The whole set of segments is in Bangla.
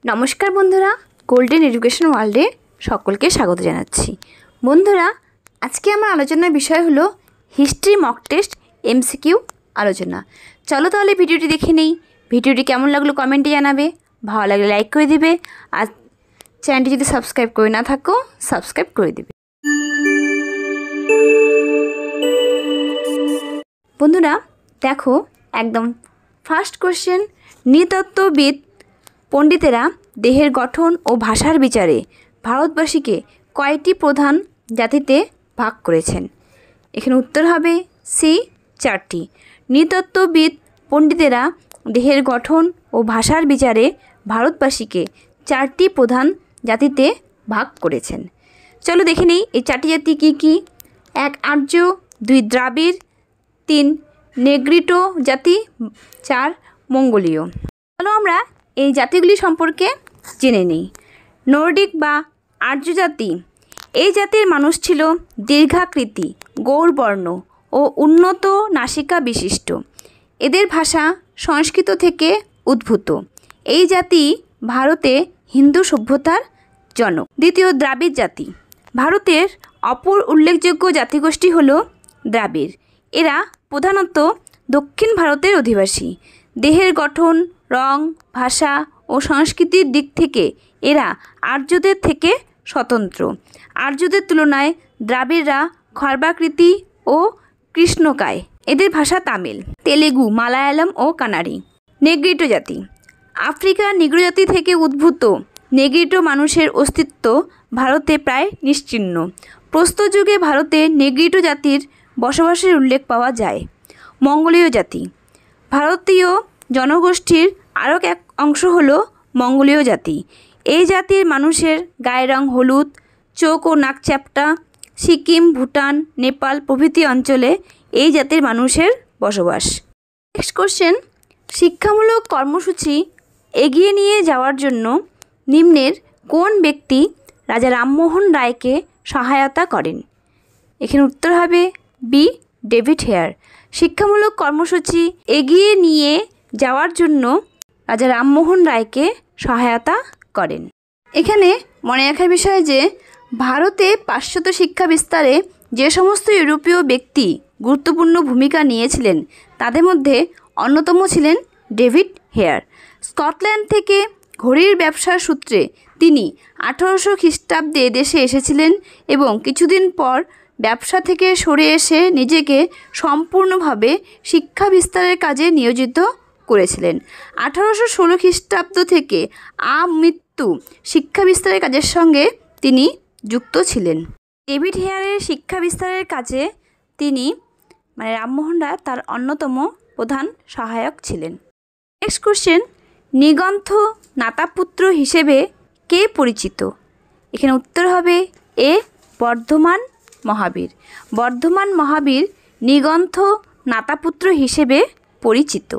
নমস্কার বন্ধুরা, গোল্ডেন এডুকেশন ওয়ার্ল্ডে সকলকে স্বাগত জানাচ্ছি। বন্ধুরা, আজকে আমার আলোচনার বিষয় হলো হিস্ট্রি মক টেস্ট এমসিকিউ আলোচনা। চলো তাহলে ভিডিওটি দেখে নেই। ভিডিওটি কেমন লাগলো কমেন্টে জানাবে, ভালো লাগলে লাইক করে দিবে, আর চ্যানেলটি যদি সাবস্ক্রাইব করে না থাকো সাবস্ক্রাইব করে দিবে। বন্ধুরা দেখো, একদম ফার্স্ট কোশ্চেন, নৃতত্ত্ববিদ পণ্ডিতেরা দেহের গঠন ও ভাষার বিচারে ভারতবাসীকে কয়টি প্রধান জাতিতে ভাগ করেছেন? এখানে উত্তর হবে সি, 4টি। নৃতত্ত্ববিদ পণ্ডিতেরা দেহের গঠন ও ভাষার বিচারে ভারতবাসীকে 4টি প্রধান জাতিতে ভাগ করেছেন। চলো দেখে নেই এই 4টি জাতি কী কী। 1 আর্য, 2 দ্রাবিড়, 3 নেগ্রিটো জাতি, 4 মঙ্গোলীয়। চলো আমরা এই জাতিগুলি সম্পর্কে জেনে নিই। নর্ডিক বা আর্য জাতি, এই জাতির মানুষ ছিল দীর্ঘাকৃতি, গৌরবর্ণ ও উন্নত নাসিকা বিশিষ্ট। এদের ভাষা সংস্কৃত থেকে উদ্ভূত। এই জাতি ভারতে হিন্দু সভ্যতার জনক। দ্বিতীয় দ্রাবিড় জাতি, ভারতের অপর উল্লেখযোগ্য জাতিগোষ্ঠী হল দ্রাবিড়। এরা প্রধানত দক্ষিণ ভারতের অধিবাসী। দেহের গঠন, রং, ভাষা ও সংস্কৃতির দিক থেকে এরা আর্যদের থেকে স্বতন্ত্র। আর্যদের তুলনায় দ্রাবিড়রা খর্বাকৃতি ও কৃষ্ণকায়। এদের ভাষা তামিল, তেলেগু, মালায়ালাম ও কানাড়ি। নেগ্রিটো জাতি, আফ্রিকার নিগ্রো জাতি থেকে উদ্ভূত নেগ্রিটো মানুষের অস্তিত্ব ভারতে প্রায় নিশ্চিহ্ন। প্রস্তর যুগে ভারতে নেগ্রিটো জাতির বসবাসের উল্লেখ পাওয়া যায়। মঙ্গোলীয় জাতি, ভারতীয় জনগোষ্ঠীর আরও এক অংশ হল মঙ্গোলীয় জাতি। এই জাতির মানুষের গায়ের রং হলুদ, চোখ ও নাক চ্যাপ্টা। সিকিম, ভুটান, নেপাল প্রভৃতি অঞ্চলে এই জাতির মানুষের বসবাস। নেক্সট কোশ্চেন, শিক্ষামূলক কর্মসূচি এগিয়ে নিয়ে যাওয়ার জন্য নিম্নের কোন ব্যক্তি রাজা রামমোহন রায়কে সহায়তা করেন? এখানে উত্তর হবে বি, ডেভিড হেয়ার। শিক্ষামূলক কর্মসূচি এগিয়ে নিয়ে যাওয়ার জন্য রাজা রামমোহন রায়কে সহায়তা করেন। এখানে মনে রাখার বিষয় যে ভারতে পাশ্চাত্য শিক্ষা বিস্তারে যে সমস্ত ইউরোপীয় ব্যক্তি গুরুত্বপূর্ণ ভূমিকা নিয়েছিলেন তাদের মধ্যে অন্যতম ছিলেন ডেভিড হেয়ার। স্কটল্যান্ড থেকে ঘড়ির ব্যবসার সূত্রে তিনি 1800 খ্রিস্টাব্দে দেশে এসেছিলেন এবং কিছুদিন পর ব্যবসা থেকে সরে এসে নিজেকে সম্পূর্ণভাবে শিক্ষা বিস্তারের কাজে নিয়োজিত করেছিলেন। 1816 খ্রিস্টাব্দ থেকে আমৃত্যু শিক্ষা বিস্তারের কাজের সঙ্গে তিনি যুক্ত ছিলেন। ডেভিড হেয়ারের শিক্ষা বিস্তারের কাজে তিনি রামমোহন রায় তার অন্যতম প্রধান সহায়ক ছিলেন। নেক্সট কোশ্চেন, নিগন্থ নাতাপুত্র হিসেবে কে পরিচিত? এখানে উত্তর হবে এ, বর্ধমান মহাবীর। বর্ধমান মহাবীর নিগন্থ নাতাপুত্র হিসেবে পরিচিত।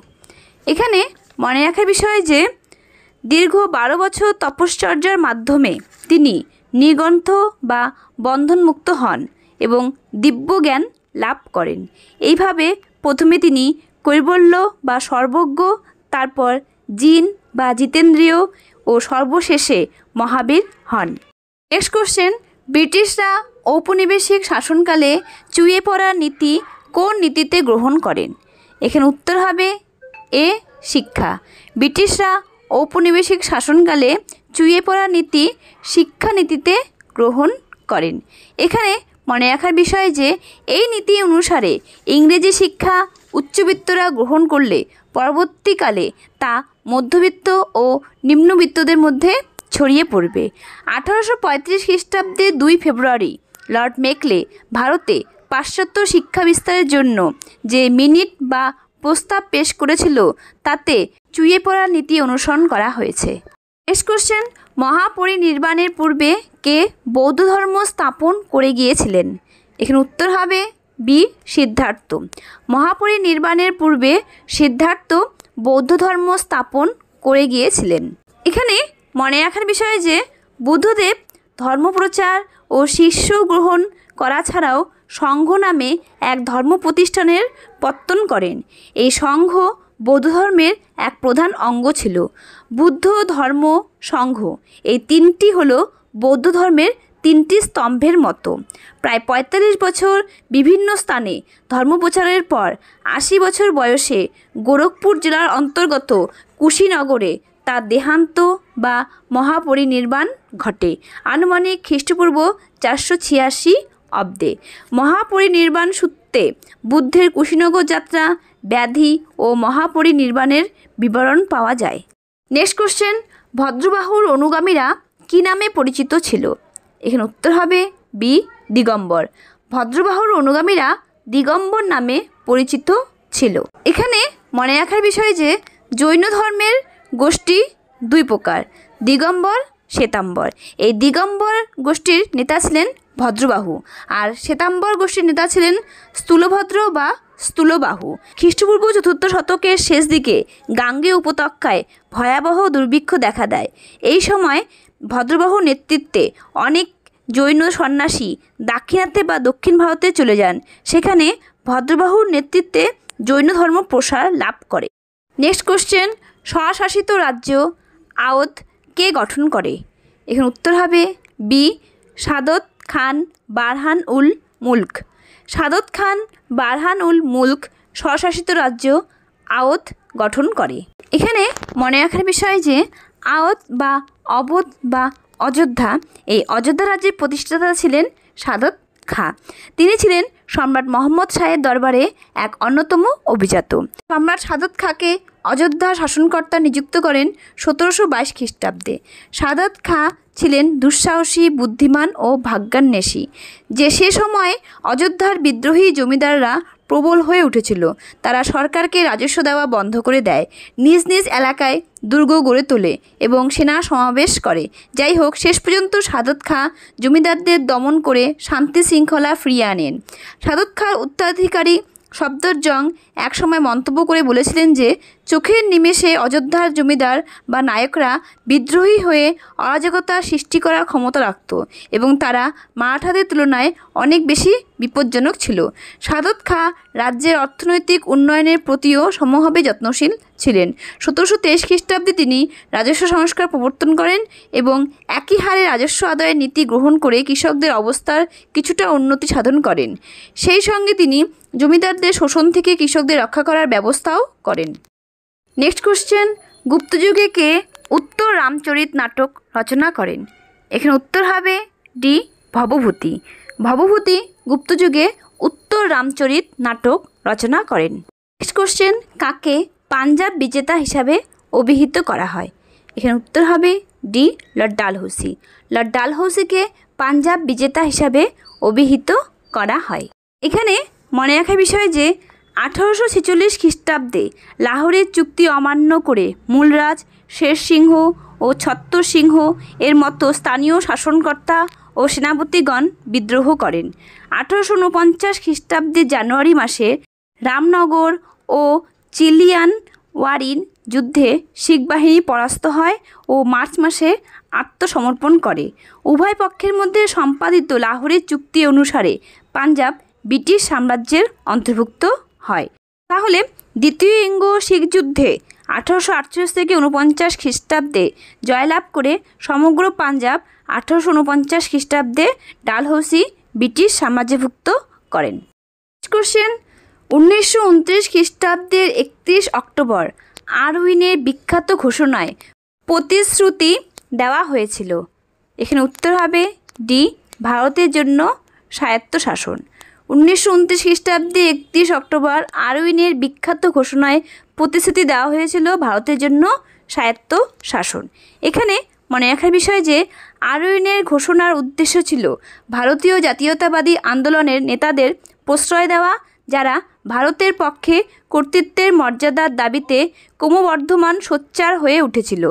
এখানে মনে রাখার বিষয় যে দীর্ঘ 12 বছর তপশ্চর্যার মাধ্যমে তিনি নিগন্থ বা বন্ধনমুক্ত হন এবং দিব্যজ্ঞান লাভ করেন। এইভাবে প্রথমে তিনি কৈবল্য বা সর্বজ্ঞ, তারপর জিন বা জিতেন্দ্রীয় ও সর্বশেষে মহাবীর হন। নেক্সট কোশ্চেন, ব্রিটিশরা ঔপনিবেশিক শাসনকালে চুইয়ে পড়ার নীতি কোন নীতিতে গ্রহণ করেন? এখানে উত্তর হবে এ, শিক্ষা। ব্রিটিশরা ঔপনিবেশিক শাসনকালে চুইয়ে পড়ার নীতি শিক্ষানীতিতে গ্রহণ করেন। এখানে মনে রাখার বিষয় যে এই নীতি অনুসারে ইংরেজি শিক্ষা উচ্চবিত্তরা গ্রহণ করলে পরবর্তীকালে তা মধ্যবিত্ত ও নিম্নবিত্তদের মধ্যে ছড়িয়ে পড়বে। 1835 খ্রিস্টাব্দে 2 ফেব্রুয়ারি লর্ড মেকলে ভারতে পাশ্চাত্য শিক্ষা বিস্তারের জন্য যে মিনিট বা প্রস্তাব পেশ করেছিল তাতে চুইয়ে পড়ার নীতি অনুসরণ করা হয়েছে। নেক্সট কোশ্চেন, মহাপরিনির্বাণের পূর্বে কে বৌদ্ধ ধর্ম স্থাপন করে গিয়েছিলেন? এখানে উত্তর হবে বি, সিদ্ধার্থ। মহাপরিনির্বাণের পূর্বে সিদ্ধার্থ বৌদ্ধ ধর্ম স্থাপন করে গিয়েছিলেন। এখানে মনে রাখার বিষয় যে বুদ্ধদেব ধর্মপ্রচার ও শিষ্য গ্রহণ করা ছাড়াও সংঘ নামে এক ধর্ম প্রতিষ্ঠানের পত্তন করেন। এই সংঘ বৌদ্ধ ধর্মের এক প্রধান অঙ্গ ছিল। বুদ্ধ ধর্ম সংঘ এই তিনটি হলো বৌদ্ধ ধর্মের তিনটি স্তম্ভের মতো। প্রায় ৪৫ বছর বিভিন্ন স্থানে ধর্মপ্রচারের পর ৮০ বছর বয়সে গোরখপুর জেলার অন্তর্গত কুশীনগরে তার দেহান্ত বা মহাপরিনির্বাণ ঘটে আনুমানিক খ্রিস্টপূর্ব ৪৮৬ অব্দে। মহাপরিনির্বাণ সূত্রে বুদ্ধের কুশীনগর যাত্রা, ব্যাধি ও মহাপরিনির্বাণের বিবরণ পাওয়া যায়। নেক্সট কোশ্চেন, ভদ্রবাহুর অনুগামীরা কী নামে পরিচিত ছিল? এখানে উত্তর হবে বি, দিগম্বর। ভদ্রবাহুর অনুগামীরা দিগম্বর নামে পরিচিত ছিল। এখানে মনে রাখার বিষয় যে জৈন ধর্মের গোষ্ঠী দুই প্রকার, দিগম্বর, শ্বেতাম্বর। এই দিগম্বর গোষ্ঠীর নেতা ছিলেন ভদ্রবাহু আর শ্বেতাম্বর গোষ্ঠীর নেতা ছিলেন স্থূলভদ্র বা স্থূলবাহু। খ্রিস্টপূর্ব ৪র্থ শতকের শেষ দিকে গাঙ্গেয় উপত্যকায় ভয়াবহ দুর্ভিক্ষ দেখা দেয়। এই সময় ভদ্রবাহুর নেতৃত্বে অনেক জৈন সন্ন্যাসী দাক্ষিণাত্যে বা দক্ষিণ ভারতে চলে যান। সেখানে ভদ্রবাহুর নেতৃত্বে জৈন ধর্ম প্রসার লাভ করে। নেক্সট কোশ্চেন, স্বশাসিত রাজ্য আওধ কে গঠন করে? এখানে উত্তর হবে বি, সাদত খান বারহান উল মুলক। সাদত খান বারহান উল মুলক স্বশাসিত রাজ্য আওধ গঠন করে। এখানে মনে রাখার বিষয় যে আওধ বা অবধ বা অযোধ্যা, এই অযোধ্যা রাজ্যের প্রতিষ্ঠাতা ছিলেন সাদত খাঁ। তিনি ছিলেন সম্রাট মোহাম্মদ শাহের দরবারে এক অন্যতম অভিজাত। সম্রাট সাদত খাঁকে অযোধ্যা শাসনকর্তা নিযুক্ত করেন ১৭২২ খ্রিস্টাব্দে। সাদত খাঁ ছিলেন দুঃসাহসী, বুদ্ধিমান ও ভাগ্যান্বেষী। সে সময় অযোধ্যার বিদ্রোহী জমিদাররা প্রবল হয়ে উঠেছিল। তারা সরকারকে রাজস্ব দেওয়া বন্ধ করে দেয়, নিজ নিজ এলাকায় দুর্গ গড়ে তোলে এবং সেনা সমাবেশ করে। যাই হোক, শেষ পর্যন্ত সাদত খাঁ জমিদারদের দমন করে শান্তি শৃঙ্খলা ফিরিয়ে আনেন। সাদত খাঁর উত্তরাধিকারী সফদরজং একসময় মন্তব্য করে বলেছিলেন যে চোখের নিমেষে অযোধ্যার জমিদার বা নায়করা বিদ্রোহী হয়ে অরাজকতা সৃষ্টি করার ক্ষমতা রাখত এবং তারা মারাঠাদের তুলনায় অনেক বেশি বিপজ্জনক ছিল। সাদত খাঁ রাজ্যের অর্থনৈতিক উন্নয়নের প্রতিও সমভাবে যত্নশীল ছিলেন। ১৭২৩ খ্রিস্টাব্দে তিনি রাজস্ব সংস্কার প্রবর্তন করেন এবং একই হারে রাজস্ব আদায়ের নীতি গ্রহণ করে কৃষকদের অবস্থার কিছুটা উন্নতি সাধন করেন। সেই সঙ্গে তিনি জমিদারদের শোষণ থেকে কৃষকদের রক্ষা করার ব্যবস্থাও করেন। নেক্সট কোশ্চেন, গুপ্তযুগে কে উত্তর রামচরিত নাটক রচনা করেন? এখানে উত্তর হবে ডি, ভবভূতি। ভবভূতি গুপ্তযুগে উত্তর রামচরিত নাটক রচনা করেন। নেক্সট কোশ্চেন, কাকে পাঞ্জাব বিজেতা হিসাবে অভিহিত করা হয়? এখানে উত্তর হবে ডি, লর্ড ডালহৌসি। লর্ড ডালহৌসিকে পাঞ্জাব বিজেতা হিসাবে অভিহিত করা হয়। এখানে মনে রাখার বিষয় যে ১৮৪৬ খ্রিস্টাব্দে লাহোরের চুক্তি অমান্য করে মূলরাজ শের সিংহ ও ছত্তর সিংহ এর মতো স্থানীয় শাসনকর্তা ও সেনাপতিগণ বিদ্রোহ করেন। ১৮৪৯ খ্রিস্টাব্দের জানুয়ারি মাসে রামনগর ও চিলিয়ানওয়ারিন যুদ্ধে শিখ বাহিনী পরাস্ত হয় ও মার্চ মাসে আত্মসমর্পণ করে। উভয় পক্ষের মধ্যে সম্পাদিত লাহোরের চুক্তি অনুসারে পাঞ্জাব ব্রিটিশ সাম্রাজ্যের অন্তর্ভুক্ত হয়। তাহলে দ্বিতীয় ইঙ্গো শিখ যুদ্ধে ১৮৪৮ থেকে ৪৯ খ্রিস্টাব্দে জয়লাভ করে সমগ্র পাঞ্জাব ১৮৪৯ খ্রিস্টাব্দে ডালহৌসি ব্রিটিশ সাম্রাজ্যভুক্ত করেন। কোশ্চেন, ১৯২৯ খ্রিস্টাব্দের ৩১ অক্টোবর আরউইনের বিখ্যাত ঘোষণায় প্রতিশ্রুতি দেওয়া হয়েছিল। এখানে উত্তর হবে ডি, ভারতের জন্য স্বায়ত্তশাসন। ১৯২৯ খ্রিস্টাব্দে ৩১ অক্টোবর আরউইনের বিখ্যাত ঘোষণায় প্রতিশ্রুতি দেওয়া হয়েছিল ভারতের জন্য স্বায়ত্ত শাসন। এখানে মনে রাখার বিষয় যে আরউইনের ঘোষণার উদ্দেশ্য ছিল ভারতীয় জাতীয়তাবাদী আন্দোলনের নেতাদের প্রশ্রয় দেওয়া, যারা ভারতের পক্ষে কর্তৃত্বের মর্যাদার দাবিতে ক্রমবর্ধমান সোচ্চার হয়ে উঠেছিল।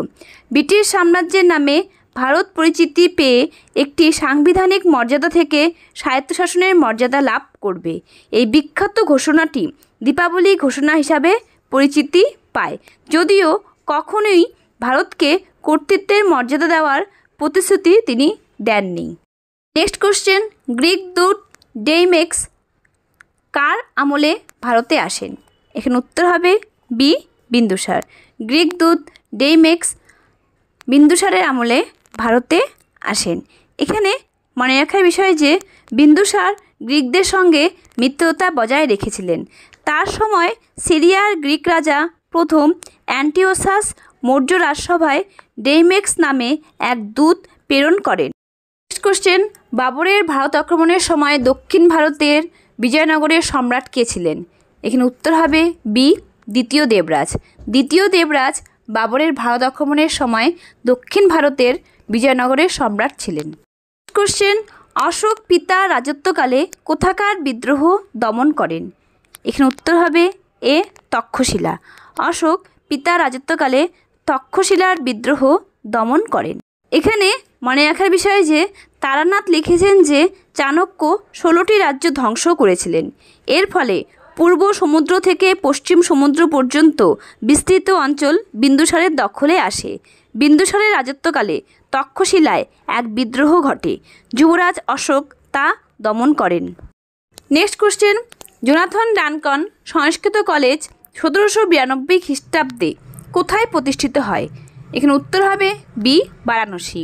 ব্রিটিশ সাম্রাজ্যের নামে ভারত পরিচিতি পেয়ে একটি সাংবিধানিক মর্যাদা থেকে স্বায়ত্তশাসনের মর্যাদা লাভ করবে। এই বিখ্যাত ঘোষণাটি দীপাবলি ঘোষণা হিসাবে পরিচিতি পায়, যদিও কখনোই ভারতকে কর্তৃত্বের মর্যাদা দেওয়ার প্রতিশ্রুতি তিনি দেননি। নেক্সট কোশ্চেন, গ্রিক দূত ডেইমেক্স কার আমলে ভারতে আসেন? এখানে উত্তর হবে বি, বিন্দুসার। গ্রিক দূত ডেইমেক্স বিন্দুসারের আমলে ভারতে আসেন। এখানে মনে রাখার বিষয় যে বিন্দুসার গ্রিকদের সঙ্গে মিত্রতা বজায় রেখেছিলেন। তার সময় সিরিয়ার গ্রিক রাজা প্রথম অ্যান্টিওসাস মৌর্য রাজসভায় ডেইমেক্স নামে এক দূত প্রেরণ করেন। নেক্সট কোশ্চেন, বাবরের ভারত আক্রমণের সময় দক্ষিণ ভারতের বিজয়নগরের সম্রাট কে ছিলেন? এখানে উত্তর হবে বি, দ্বিতীয় দেবরাজ। দ্বিতীয় দেবরাজ বাবরের ভারত আক্রমণের সময় দক্ষিণ ভারতের বিজয়নগরের সম্রাট ছিলেন। কোশ্চেন, অশোক পিতা রাজত্বকালে কোথাকার বিদ্রোহ দমন করেন? এখানে উত্তর হবে এ, তক্ষশিলা। অশোক পিতা রাজত্বকালে তক্ষশিলার বিদ্রোহ দমন করেন। এখানে মনে রাখার বিষয় যে তারানাথ লিখেছেন যে চাণক্য 16টি রাজ্য ধ্বংস করেছিলেন। এর ফলে পূর্ব সমুদ্র থেকে পশ্চিম সমুদ্র পর্যন্ত বিস্তৃত অঞ্চল বিন্দুসারের দখলে আসে। বিন্দুসারের রাজত্বকালে তক্ষশিলায় এক বিদ্রোহ ঘটে। যুবরাজ অশোক তা দমন করেন। নেক্সট কোশ্চেন, জোনাথন ডানকন সংস্কৃত কলেজ 1792 খ্রিস্টাব্দে কোথায় প্রতিষ্ঠিত হয়? এখানে উত্তর হবে বি, বারাণসী।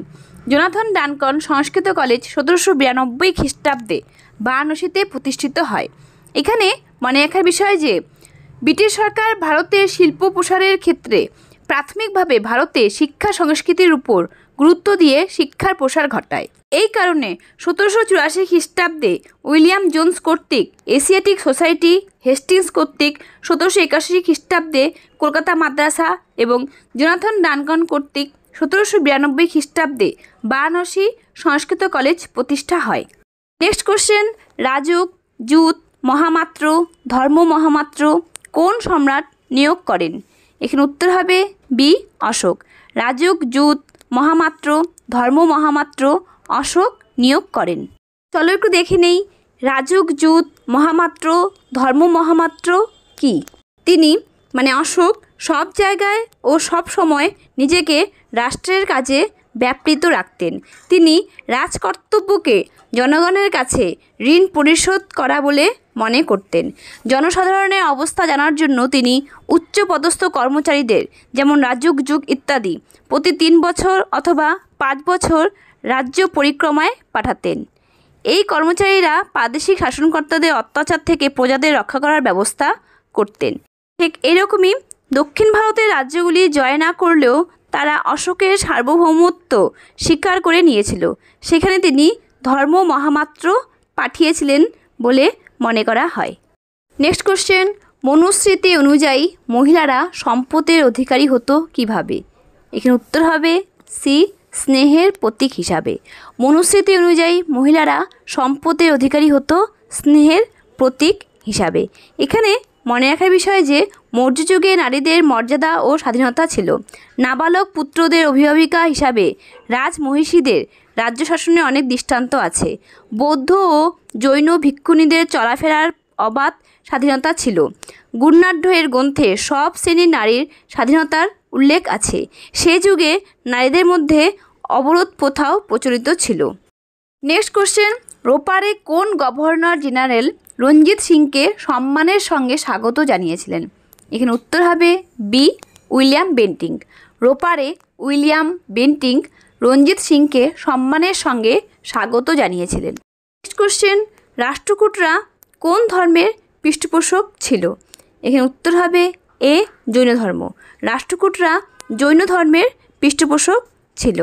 জোনাথন ডানকন সংস্কৃত কলেজ 1792 খ্রিস্টাব্দে বারাণসীতে প্রতিষ্ঠিত হয়। এখানে মনে রাখার বিষয় যে ব্রিটিশ সরকার ভারতের শিল্প প্রসারের ক্ষেত্রে প্রাথমিকভাবে ভারতে শিক্ষা সংস্কৃতির উপর গুরুত্ব দিয়ে শিক্ষার প্রসার ঘটায়। এই কারণে 1784 খ্রিস্টাব্দে উইলিয়াম জোন্স কর্তৃক এশিয়াটিক সোসাইটি, হেস্টিংস কর্তৃক 1781 খ্রিস্টাব্দে কলকাতা মাদ্রাসা এবং জোনাথন ডানকন কর্তৃক 1792 খ্রিস্টাব্দে বারাণসী সংস্কৃত কলেজ প্রতিষ্ঠা হয়। নেক্সট কোশ্চেন, রাজুক, জুত, মহামাত্র, ধর্ম মহামাত্র কোন সম্রাট নিয়োগ করেন? এখানে উত্তর হবে বি, অশোক। রাজুক, জুত, মহামাত্র, ধর্ম মহামাত্র অশোক নিয়োগ করেন। চলো একটু দেখে নেই রাজুক, জুত, মহামাত্র, ধর্ম মহামাত্র কি। তিনি মানে অশোক সব জায়গায় ও সব সময় নিজেকে রাষ্ট্রের কাজে ব্যাপৃত রাখতেন। তিনি রাজকর্তব্যকে জনগণের কাছে ঋণ পরিশোধ করা বলে মনে করতেন। জনসাধারণের অবস্থা জানার জন্য তিনি উচ্চপদস্থ কর্মচারীদের যেমন রাজুক, যুগ ইত্যাদি প্রতি 3 বছর অথবা 5 বছর রাজ্য পরিক্রমায় পাঠাতেন। এই কর্মচারীরা প্রাদেশিক শাসনকর্তাদের অত্যাচার থেকে প্রজাদের রক্ষা করার ব্যবস্থা করতেন। ঠিক এরকমই দক্ষিণ ভারতের রাজ্যগুলি জয় না করলেও তারা অশোকের সার্বভৌমত্ব স্বীকার করে নিয়েছিল। সেখানে তিনি ধর্ম মহামাত্র পাঠিয়েছিলেন বলে মনে করা হয়। নেক্সট কোশ্চেন, মনুস্মৃতি অনুযায়ী মহিলারা সম্পদের অধিকারী হতো কিভাবে? এখানে উত্তর হবে সি, স্নেহের প্রতীক হিসাবে। মনুস্মৃতি অনুযায়ী মহিলারা সম্পদের অধিকারী হতো স্নেহের প্রতীক হিসাবে। এখানে মনে রাখার বিষয় যে মৌর্য যুগে নারীদের মর্যাদা ও স্বাধীনতা ছিল। নাবালক পুত্রদের অভিভাবিকা হিসাবে রাজমহিষীদের রাজ্য শাসনে অনেক দৃষ্টান্ত আছে। বৌদ্ধ ও জৈন ভিক্ষুণীদের চলাফেরার অবাধ স্বাধীনতা ছিল। গুণাঢ্য গ্রন্থে সব শ্রেণীর নারীর স্বাধীনতার উল্লেখ আছে। সে যুগে নারীদের মধ্যে অবরোধ প্রথাও প্রচলিত ছিল। নেক্সট কোশ্চেন, রোপারে কোন গভর্নর জেনারেল রঞ্জিত সিংকে সম্মানের সঙ্গে স্বাগত জানিয়েছিলেন? এখানে উত্তর হবে বি, উইলিয়াম বেন্টিং। রোপারে উইলিয়াম বেন্টিং রঞ্জিত সিংকে সম্মানের সঙ্গে স্বাগত জানিয়েছিলেন। নেক্সট কোশ্চেন, রাষ্ট্রকূটরা কোন ধর্মের পৃষ্ঠপোষক ছিল? এখানে উত্তর হবে এ, জৈন ধর্ম। রাষ্ট্রকূটরা জৈন ধর্মের পৃষ্ঠপোষক ছিল।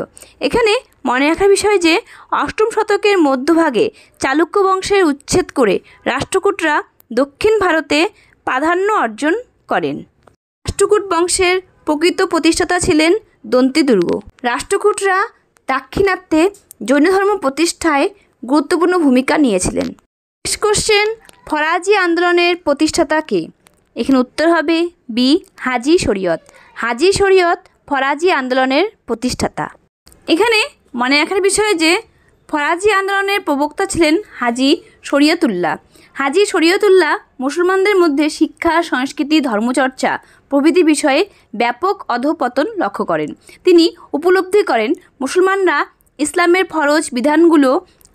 এখানে মনে রাখার বিষয় যে 8ম শতকের মধ্যভাগে চালুক্য বংশের উচ্ছেদ করে রাষ্ট্রকূটরা দক্ষিণ ভারতে প্রাধান্য অর্জন করেন। রাষ্ট্রকূট বংশের প্রকৃত প্রতিষ্ঠাতা ছিলেন দন্তিদুর্গ। রাষ্ট্রকূটরা দাক্ষিণাত্যে জৈন ধর্ম প্রতিষ্ঠায় গুরুত্বপূর্ণ ভূমিকা নিয়েছিলেন। নেক্সট কোশ্চেন, ফরাজি আন্দোলনের প্রতিষ্ঠাতা কে? এখানে উত্তর হবে বি, হাজি শরীয়ত। হাজি শরীয়ত ফরাজি আন্দোলনের প্রতিষ্ঠাতা। এখানে মনে রাখার বিষয় যে ফরাজি আন্দোলনের প্রবক্তা ছিলেন হাজি শরীয়তুল্লাহ। হাজি শরীয়তুল্লাহ মুসলমানদের মধ্যে শিক্ষা, সংস্কৃতি, ধর্মচর্চা প্রভৃতি বিষয়ে ব্যাপক অধঃপতন লক্ষ্য করেন। তিনি উপলব্ধি করেন মুসলমানরা ইসলামের ফরজ বিধানগুলো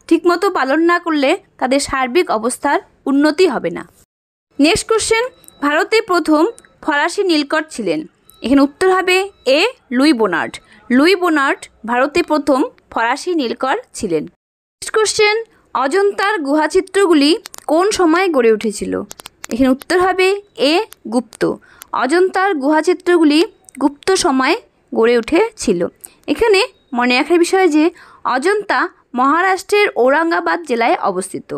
ঠিকমতো পালন না করলে তাদের সার্বিক অবস্থার উন্নতি হবে না। নেক্সট কোশ্চেন, ভারতে প্রথম ফরাসি নীলকর ছিলেন? এখানে উত্তর হবে এ লুই বোনার্ট। লুই বোনার্ট ভারতে প্রথম ফরাসি নীলকর ছিলেন। নেক্সট কোশ্চেন, অজন্তার গুহাচিত্রগুলি কোন সময়ে গড়ে উঠেছিল? এখানে উত্তর হবে এ গুপ্ত। অজন্তার গুহাচিত্রগুলি গুপ্ত সময়ে গড়ে উঠেছিল। এখানে মনে রাখার বিষয় যে অজন্তা মহারাষ্ট্রের ঔরঙ্গাবাদ জেলায় অবস্থিত।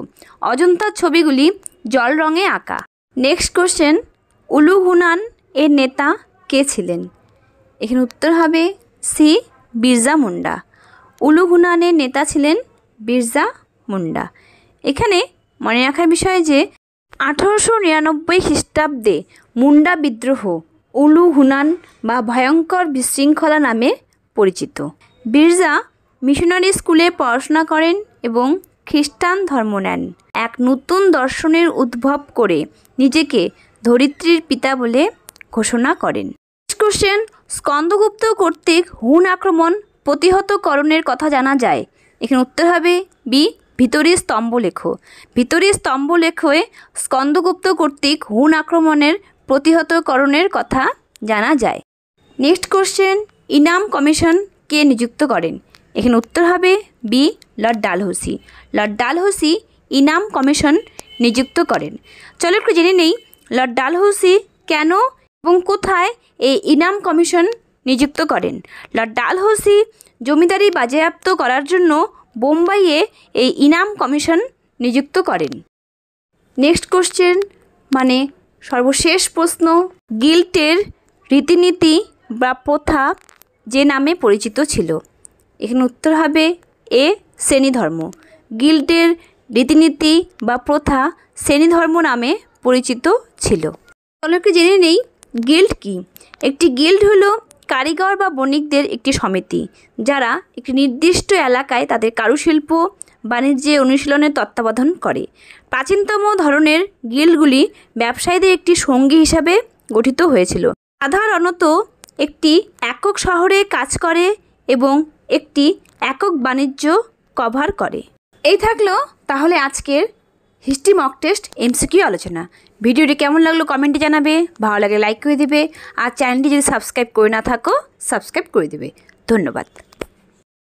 অজন্তার ছবিগুলি জল রঙে আঁকা। নেক্সট কোশ্চেন, উলুঘুনান এর নেতা কে ছিলেন? এখানে উত্তর হবে সি বিরজা মুন্ডা। উলুঘুনানের নেতা ছিলেন বিরজা মুন্ডা। এখানে মনে রাখার বিষয় যে 1899 খ্রিস্টাব্দে মুন্ডা বিদ্রোহ উলুঘুনান বা ভয়ঙ্কর বিশৃঙ্খলা নামে পরিচিত। বিরজা মিশনারি স্কুলে পড়াশোনা করেন এবং খ্রিস্টান ধর্ম নেন। এক নতুন দর্শনের উদ্ভব করে নিজেকে ধরিত্রীর পিতা বলে ঘোষণা করেন। নেক্সট কোশ্চেন, স্কন্দগুপ্ত কর্তৃক হুন আক্রমণ প্রতিহতকরণের কথা জানা যায়। এখানে উত্তর হবে বি ভিতরি স্তম্ভলেখ। ভিতরি স্তম্ভলেখে স্কন্দগুপ্ত কর্তৃক হুন আক্রমণের প্রতিহতকরণের কথা জানা যায়। নেক্সট কোশ্চেন, ইনাম কমিশন কে নিযুক্ত করেন? এখানে উত্তর হবে B Lord Dalhousie. Lord Dalhousie ইনাম কমিশন নিযুক্ত করেন। চলো একটু জেনে নেই লর্ড ডালহৌসি কেন এবং কোথায় এই ইনাম কমিশন নিযুক্ত করেন। লর্ড ডালহৌসি জমিদারি বাজেয়াপ্ত করার জন্য বোম্বাইয়ে এই ইনাম কমিশন নিযুক্ত করেন। নেক্সট কোশ্চেন মানে সর্বশেষ প্রশ্ন, গিল্টের রীতিনীতি বা প্রথা যে নামে পরিচিত ছিল? এখানে উত্তর হবে এ শ্রেণীধর্ম। গিল্ডের রীতিনীতি বা প্রথা শ্রেণীধর্ম নামে পরিচিত ছিল। চলো একটু জেনে নেই গিল্ড কি। একটি গিল্ড হলো কারিগর বা বণিকদের একটি সমিতি যারা একটি নির্দিষ্ট এলাকায় তাদের কারুশিল্প বাণিজ্যে অনুশীলনের তত্ত্বাবধান করে। প্রাচীনতম ধরনের গিল্ডগুলি ব্যবসায়ীদের একটি সঙ্গী হিসাবে গঠিত হয়েছিল। সাধারণত একটি একক শহরে কাজ করে এবং একটি একক বাণিজ্য কভার করে। এই থাকলো তাহলে আজকের হিস্ট্রি মক টেস্ট এমসিকিউ আলোচনা। ভিডিওটি কেমন লাগলো কমেন্টে জানাবে, ভালো লাগলে লাইক করে দিবে, আর চ্যানেলটি যদি সাবস্ক্রাইব করে না থাকো সাবস্ক্রাইব করে দিবে। ধন্যবাদ।